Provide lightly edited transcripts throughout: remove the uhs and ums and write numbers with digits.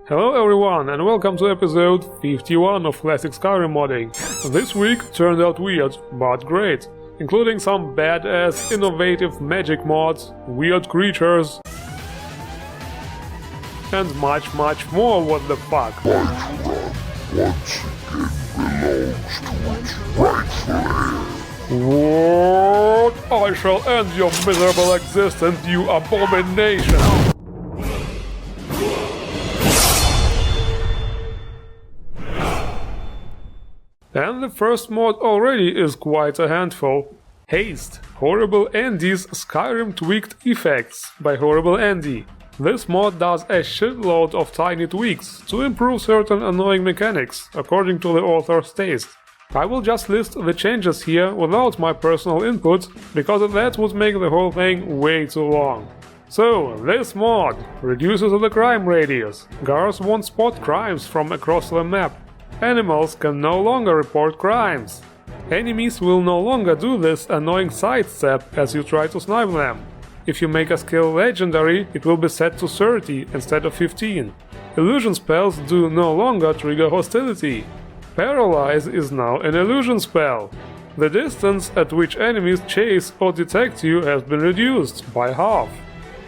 Hello everyone and welcome to episode 51 of Classic Skyrim modding. This week turned out weird, but great, including some badass innovative magic mods, weird creatures, and much more. What the fuck. What? I shall end your miserable existence, you abomination! And the first mod already is quite a handful. HASTE, Horrible Andy's Skyrim Tweaked Effects by Horrible Andy. This mod does a shitload of tiny tweaks to improve certain annoying mechanics, according to the author's taste. I will just list the changes here without my personal input, because that would make the whole thing way too long. So, this mod reduces the crime radius. Guards won't spot crimes from across the map. Animals can no longer report crimes. Enemies will no longer do this annoying sidestep as you try to snipe them. If you make a skill legendary, it will be set to 30 instead of 15. Illusion spells do no longer trigger hostility. Paralyze is now an illusion spell. The distance at which enemies chase or detect you has been reduced by half.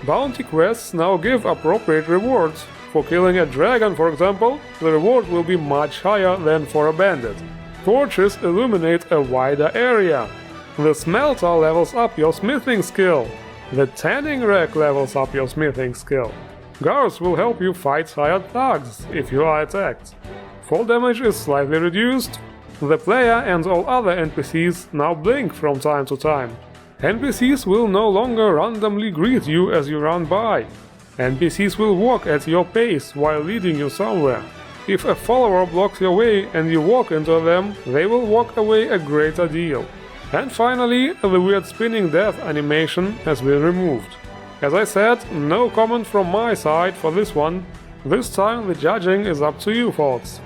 Bounty quests now give appropriate rewards. For killing a dragon, for example, the reward will be much higher than for a bandit. Torches illuminate a wider area. The smelter levels up your smithing skill. The tanning rack levels up your smithing skill. Guards will help you fight hired thugs if you are attacked. Fall damage is slightly reduced. The player and all other NPCs now blink from time to time. NPCs will no longer randomly greet you as you run by. NPCs will walk at your pace while leading you somewhere. If a follower blocks your way and you walk into them, they will walk away a greater deal. And finally, the weird spinning death animation has been removed. As I said, no comment from my side for this one. This time the judging is up to you folks.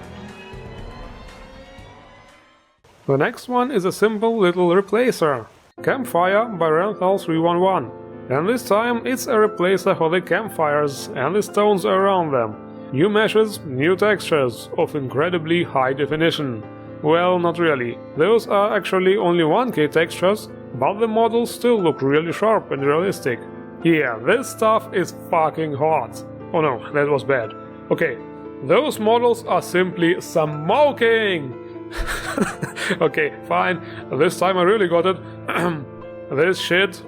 The next one is a simple little replacer. Campfire by Renthal311. And this time it's a replacer for the campfires and the stones around them. New meshes, new textures, of incredibly high definition. Well, not really. Those are actually only 1K textures, but the models still look really sharp and realistic. Yeah, this stuff is fucking hot. Oh no, that was bad. Okay, those models are simply smoking! Okay, fine, this time I really got it. This shit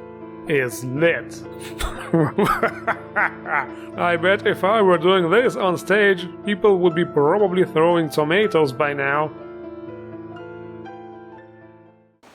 is lit. I bet if I were doing this on stage, people would be probably throwing tomatoes by now.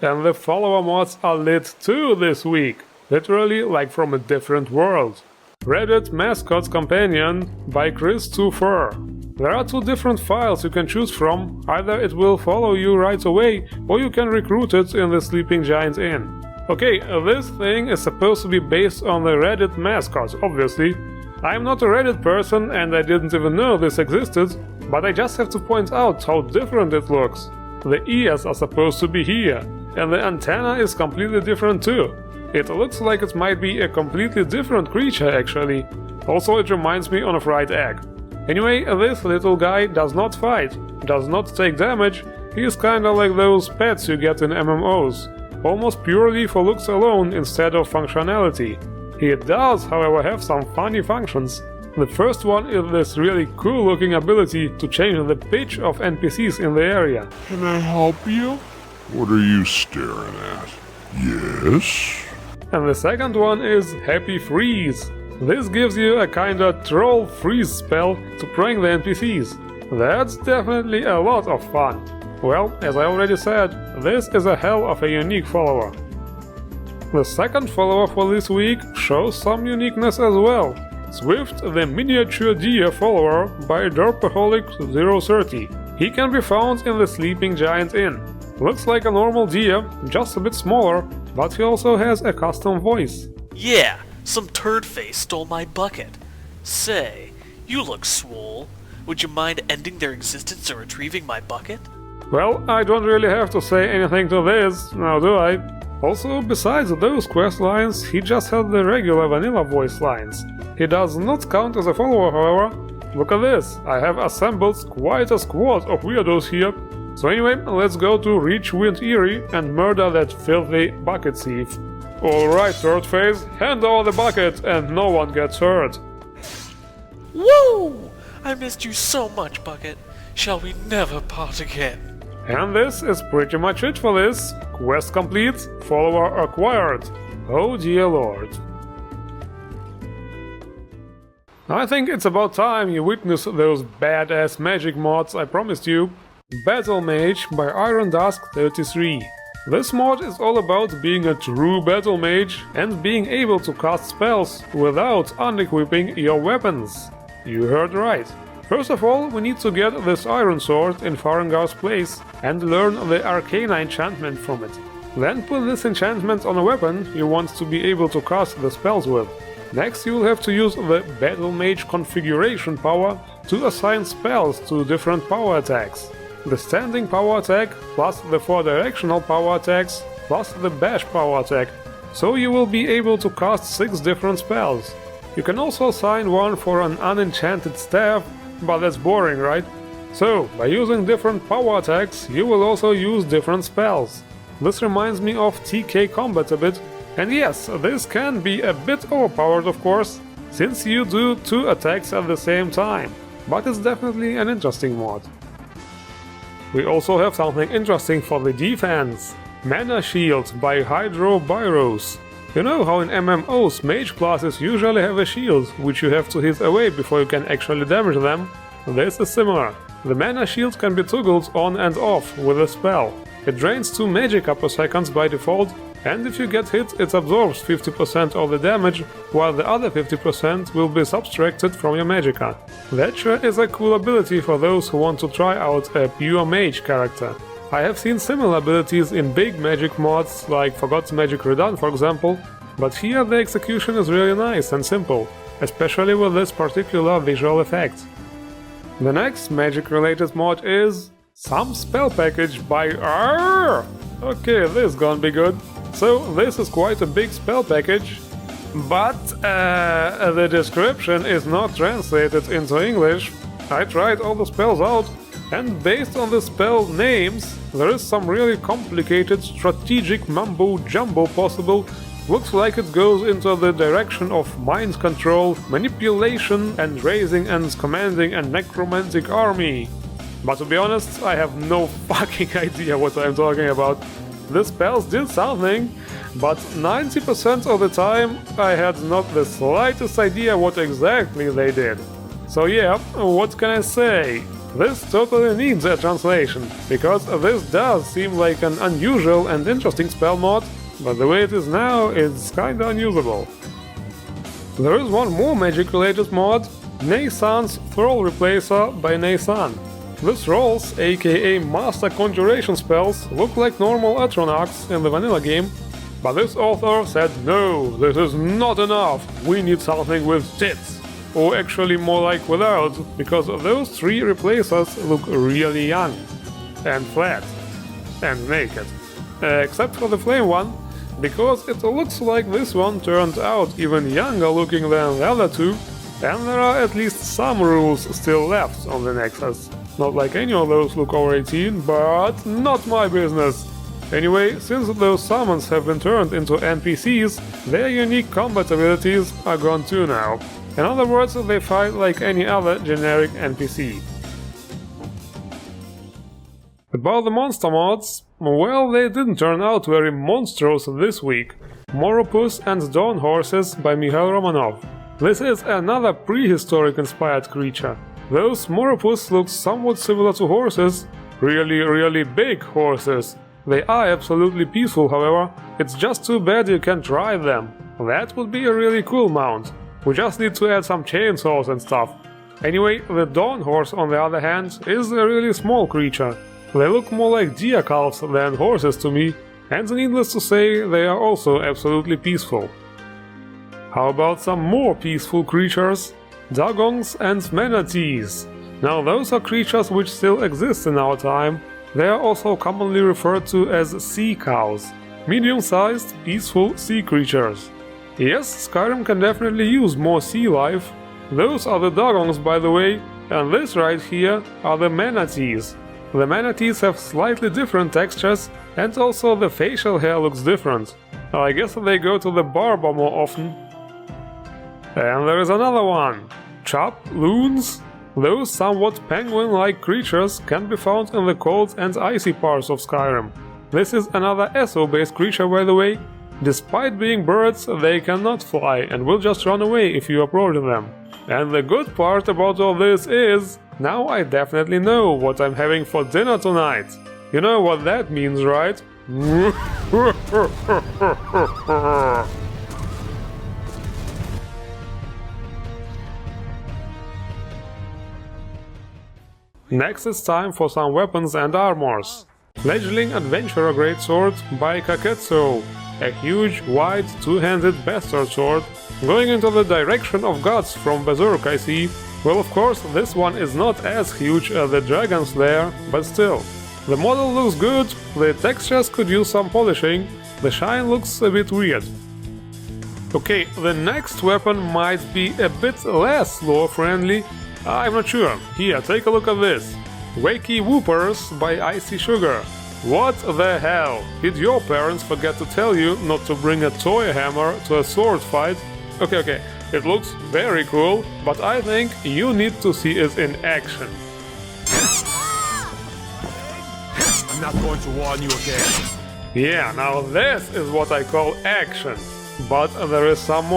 And the follower mods are lit too this week, literally like from a different world. Reddit Mascot's Companion by Chris2Fur. There are two different files you can choose from, either it will follow you right away, or you can recruit it in the Sleeping Giant Inn. Okay, this thing is supposed to be based on the Reddit Mascot, obviously. I'm not a Reddit person and I didn't even know this existed, but I just have to point out how different it looks. The ears are supposed to be here, and the antenna is completely different too. It looks like it might be a completely different creature actually. Also it reminds me of a fried egg. Anyway, this little guy does not fight, does not take damage, he is kinda like those pets you get in MMOs. Almost purely for looks alone instead of functionality. He does, however, have some funny functions. The first one is this really cool looking ability to change the pitch of NPCs in the area. Can I help you? What are you staring at? Yes? And the second one is Happy Freeze. This gives you a kinda troll freeze spell to prank the NPCs. That's definitely a lot of fun. Well, as I already said, this is a hell of a unique follower. The second follower for this week shows some uniqueness as well. Swift the Miniature Deer follower by Derpaholic030. He can be found in the Sleeping Giant Inn. Looks like a normal deer, just a bit smaller, but he also has a custom voice. Yeah, some turd face stole my bucket. Say, you look swole. Would you mind ending their existence and retrieving my bucket? Well, I don't really have to say anything to this, now do I? Also, besides those quest lines, he just had the regular vanilla voice lines. He does not count as a follower, however. look at this, I have assembled quite a squad of weirdos here. So anyway, let's go to Richwind Eyrie and murder that filthy bucket thief. Alright, third phase, hand over the bucket and no one gets hurt. Woo! I missed you so much, Bucket. Shall we never part again? And this is pretty much it for this. Quest complete, follower acquired. Oh dear lord. I think it's about time you witness those badass magic mods I promised you. Battlemage by Iron Dusk 33. This mod is all about being a true battle mage and being able to cast spells without unequipping your weapons. You heard right. First of all, we need to get this iron sword in Farengar's place and learn the Arcana enchantment from it. Then put this enchantment on a weapon you want to be able to cast the spells with. Next you will have to use the Battlemage configuration power to assign spells to different power attacks. The standing power attack, plus the 4 directional power attacks, plus the bash power attack, so you will be able to cast 6 different spells. You can also assign one for an unenchanted staff, but that's boring, right? So, by using different power attacks, you will also use different spells. This reminds me of TK combat a bit, and yes, this can be a bit overpowered of course, since you do 2 attacks at the same time, but it's definitely an interesting mod. We also have something interesting for the defense. Mana Shield by Hydrobiros. You know how in MMOs mage classes usually have a shield, which you have to hit away before you can actually damage them? This is similar. The mana shield can be toggled on and off with a spell. It drains 2 Magicka per second by default, and if you get hit it absorbs 50% of the damage, while the other 50% will be subtracted from your Magicka. That sure is a cool ability for those who want to try out a pure mage character. I have seen similar abilities in big magic mods like Forgotten Magic Redone for example, but here the execution is really nice and simple, especially with this particular visual effect. The next magic related mod is Some Spell Package by Okay, this gonna be good. So this is quite a big spell package, but the description is not translated into English. I tried all the spells out, and based on the spell names, there is some really complicated strategic mumbo-jumbo possible. Looks like it goes into the direction of mind control, manipulation, and raising and commanding a necromantic army. But to be honest, I have no fucking idea what I'm talking about. The spells did something, but 90% of the time I had not the slightest idea what exactly they did. So yeah, what can I say? This totally needs a translation, because this does seem like an unusual and interesting spell mod, but the way it is now, it's kinda unusable. There is one more magic related mod, NAYSAN'S THRALL Replacer by NAYSAN. The thralls, aka master conjuration spells, look like normal Atronachs in the vanilla game, but this author said no, this is not enough, we need something with tits. Or actually more like without, because those 3 replacers look really young. And flat. And naked. Except for the flame one, because it looks like this one turned out even younger looking than the other 2, and there are at least some rules still left on the Nexus. Not like any of those look over 18, but not my business. Anyway, since those summons have been turned into NPCs, their unique combat abilities are gone too now. In other words, they fight like any other generic NPC. About the monster mods, well, they didn't turn out very monstrous this week. Moropus and Dawn Horses by Mihail Romanov. This is another prehistoric inspired creature. Those Moropus look somewhat similar to horses, really big horses. They are absolutely peaceful, however, it's just too bad you can't ride them. That would be a really cool mount. We just need to add some chainsaws and stuff. Anyway, the Dawn Horse on the other hand is a really small creature. They look more like deer calves than horses to me, and needless to say, they are also absolutely peaceful. How about some more peaceful creatures? Dugongs and Manatees. Now those are creatures which still exist in our time. They are also commonly referred to as sea cows. Medium-sized, peaceful sea creatures. Yes, Skyrim can definitely use more sea life, Those are the Dugongs, by the way, and this right here are the Manatees. The Manatees have slightly different textures, and also the facial hair looks different. I guess they go to the barber more often. And there is another one. Chub, Loons. Those somewhat penguin-like creatures can be found in the cold and icy parts of Skyrim. This is another SO-based creature, by the way. Despite being birds, they cannot fly and will just run away if you approach them. And the good part about all this is, now I definitely know what I'm having for dinner tonight. You know what that means, right? Next it's time for some weapons and armors. Fledgling Adventurer GreatSword by Kaketsu. A huge, wide, two-handed bastard sword, going into the direction of gods from Berserk, I see. Well, of course, this one is not as huge as the Dragon Slayer, but still. The model looks good, the textures could use some polishing, the shine looks a bit weird. Okay, the next weapon might be a bit less lore-friendly, I'm not sure. Here, take a look at this. Wacky Whoppers by Icy Sugar. What the hell? Did your parents forget to tell you not to bring a toy hammer to a sword fight? Okay, it looks very cool, but I think you need to see it in action. I'm not going to warn you again. Yeah, now this is what I call action. But there is some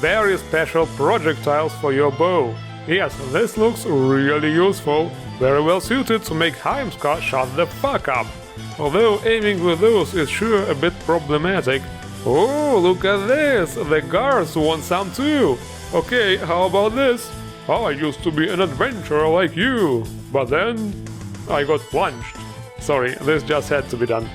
very special projectiles for your bow. Yes, this looks really useful, very well suited to make Heimska shut the fuck up. Although aiming with those is sure a bit problematic. Oh, look at this, the guards want some too. Okay, how about this? I used to be an adventurer like you, but then I got plunged. Sorry, this just had to be done.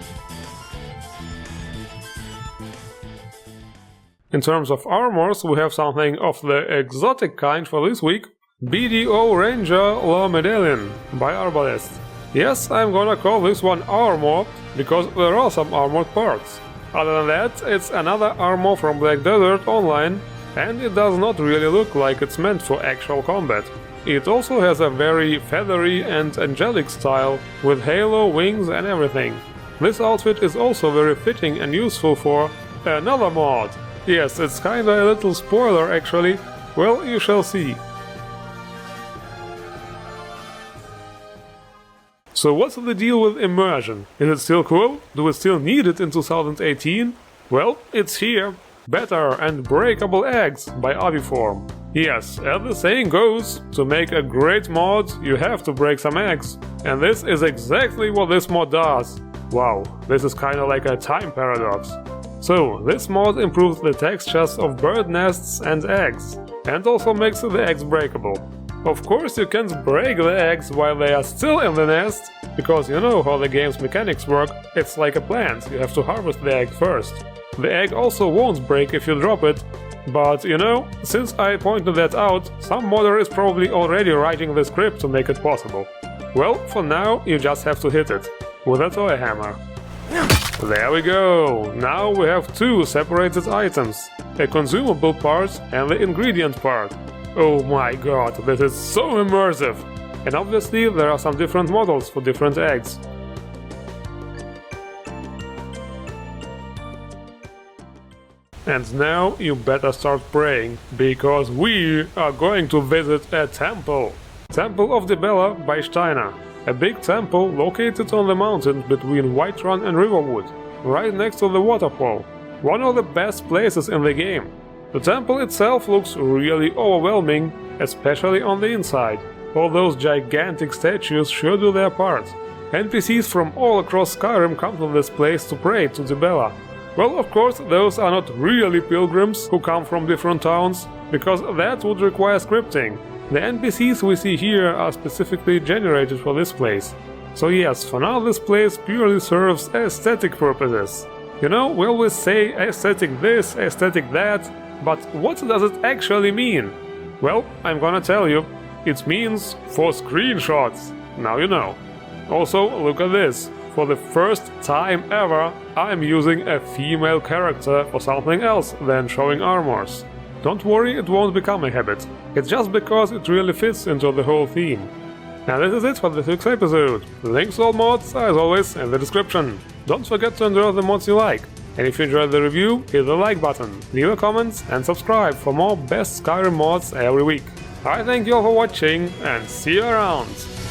In terms of armors, we have something of the exotic kind for this week. BDO Ranger La Medellin by Arbalest. Yes, I'm gonna call this one armor, because there are some armored parts. Other than that, it's another armor from Black Desert Online, and it does not really look like it's meant for actual combat. It also has a very feathery and angelic style, with halo, wings and everything. This outfit is also very fitting and useful for another mod. Yes, it's kinda a little spoiler actually. Well, you shall see. So what's the deal with immersion? Is it still cool? Do we still need it in 2018? Well, it's here. Better and breakable eggs by AVIFORM. Yes, as the saying goes, to make a great mod, you have to break some eggs. And this is exactly what this mod does. Wow, this is kinda like a time paradox. So, this mod improves the textures of bird nests and eggs, and also makes the eggs breakable. Of course, you can't break the eggs while they are still in the nest, because you know how the game's mechanics work, it's like a plant, you have to harvest the egg first. The egg also won't break if you drop it, but you know, since I pointed that out, some modder is probably already writing the script to make it possible. Well, for now, you just have to hit it, with a toy hammer. There we go! Now we have two separated items, a consumable part and the ingredient part. Oh my god, this is so immersive! And obviously there are some different models for different eggs. And now you better start praying, because we are going to visit a temple. Temple of Dibella by Steiner. A big temple located on the mountain between Whiterun and Riverwood, right next to the waterfall. One of the best places in the game. The temple itself looks really overwhelming, especially on the inside. All those gigantic statues sure do their part. NPCs from all across Skyrim come to this place to pray to Dibella. Well, of course, those are not really pilgrims who come from different towns, because that would require scripting. The NPCs we see here are specifically generated for this place. So yes, for now this place purely serves aesthetic purposes. You know, we always say aesthetic this, aesthetic that, but what does it actually mean? Well, I'm gonna tell you. It means for screenshots. Now you know. Also, look at this. For the first time ever, I'm using a female character for something else than showing armors. Don't worry, it won't become a habit. It's just because it really fits into the whole theme. And this is it for this week's episode. Links to all mods are as always in the description. Don't forget to enjoy the mods you like. And if you enjoyed the review, hit the like button, leave a comment and subscribe for more best Skyrim mods every week. I thank you all for watching and see you around!